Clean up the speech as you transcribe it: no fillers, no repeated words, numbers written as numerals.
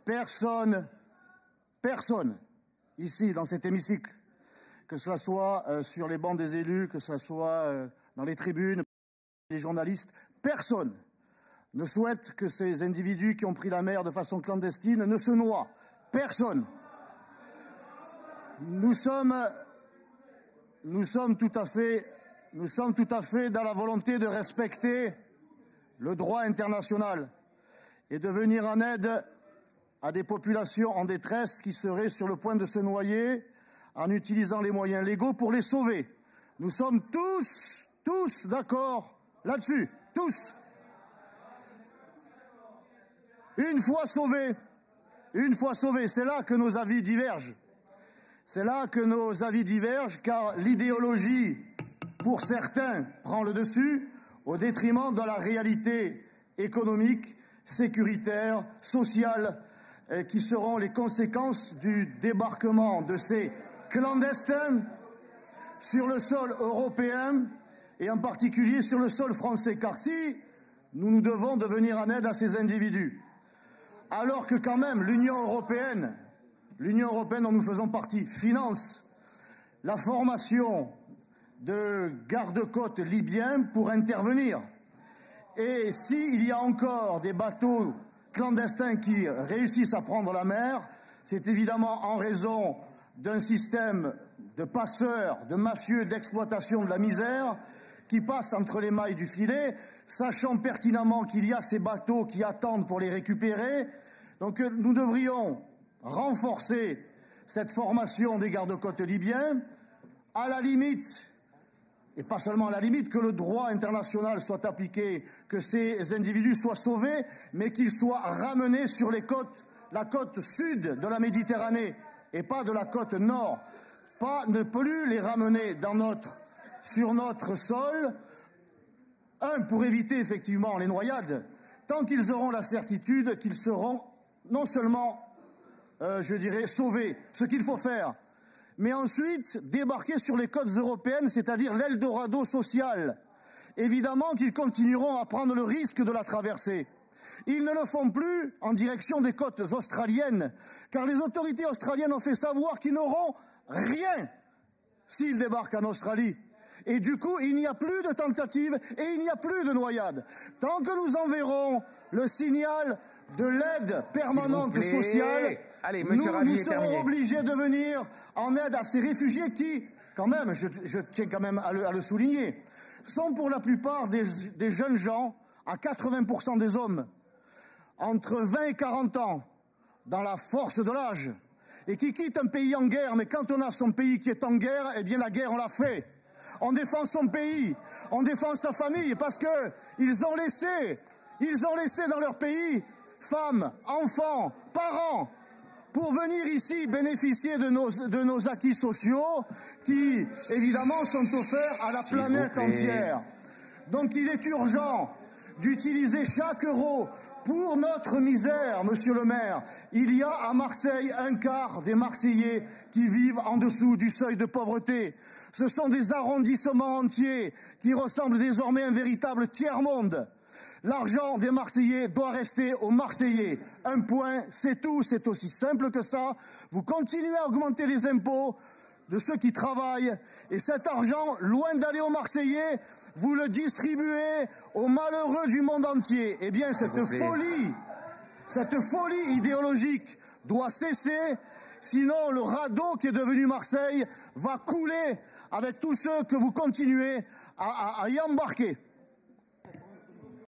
personne, ici, dans cet hémicycle, que ce soit sur les bancs des élus, que ce soit dans les tribunes, les journalistes, personne ne souhaite que ces individus qui ont pris la mer de façon clandestine ne se noient. Personne. Nous sommes tout à fait dans la volonté de respecter le droit international et de venir en aide à des populations en détresse qui seraient sur le point de se noyer en utilisant les moyens légaux pour les sauver. Nous sommes tous d'accord là-dessus, tous. Une fois sauvés, c'est là que nos avis divergent. C'est là que nos avis divergent, car l'idéologie, pour certains, prend le dessus au détriment de la réalité économique, sécuritaire, sociale, qui seront les conséquences du débarquement de ces clandestins sur le sol européen et en particulier sur le sol français. Car si nous devons de venir en aide à ces individus, alors que quand même l'Union européenne dont nous faisons partie, finance la formation de gardes-côtes libyens pour intervenir. Et s'il y a encore des bateaux clandestins qui réussissent à prendre la mer, c'est évidemment en raison d'un système de passeurs, de mafieux, d'exploitation de la misère qui passe entre les mailles du filet, sachant pertinemment qu'il y a ces bateaux qui attendent pour les récupérer. Donc nous devrions renforcer cette formation des gardes-côtes libyens, à la limite, et pas seulement à la limite, que le droit international soit appliqué, que ces individus soient sauvés, mais qu'ils soient ramenés sur les côtes, la côte sud de la Méditerranée, et pas de la côte nord. Pas ne plus les ramener sur notre sol, pour éviter effectivement les noyades, tant qu'ils auront la certitude qu'ils seront non seulement sauvés, ce qu'il faut faire, mais ensuite débarquer sur les côtes européennes, c'est-à-dire l'Eldorado social. Évidemment qu'ils continueront à prendre le risque de la traversée. Ils ne le font plus en direction des côtes australiennes, car les autorités australiennes ont fait savoir qu'ils n'auront rien s'ils débarquent en Australie. Et du coup, il n'y a plus de tentatives et il n'y a plus de noyades. Tant que nous enverrons le signal de l'aide permanente sociale, nous serons obligés de venir en aide à ces réfugiés qui, quand même, je tiens quand même à le souligner, sont pour la plupart des jeunes gens, à 80% des hommes, entre 20 et 40 ans, dans la force de l'âge, et qui quittent un pays en guerre. Mais quand on a son pays qui est en guerre, eh bien la guerre, on l'a fait. On défend son pays, on défend sa famille, parce qu'ils ont laissé dans leur pays femmes, enfants, parents, pour venir ici bénéficier de nos acquis sociaux qui, évidemment, sont offerts à la planète entière. Donc il est urgent d'utiliser chaque euro pour notre misère, monsieur le maire. Il y a à Marseille un quart des Marseillais qui vivent en dessous du seuil de pauvreté. Ce sont des arrondissements entiers qui ressemblent désormais à un véritable tiers-monde. L'argent des Marseillais doit rester aux Marseillais. Un point, c'est tout, c'est aussi simple que ça. Vous continuez à augmenter les impôts de ceux qui travaillent, et cet argent, loin d'aller aux Marseillais, vous le distribuez aux malheureux du monde entier. Eh bien, cette folie idéologique doit cesser, sinon le radeau qui est devenu Marseille va couler avec tous ceux que vous continuez à y embarquer.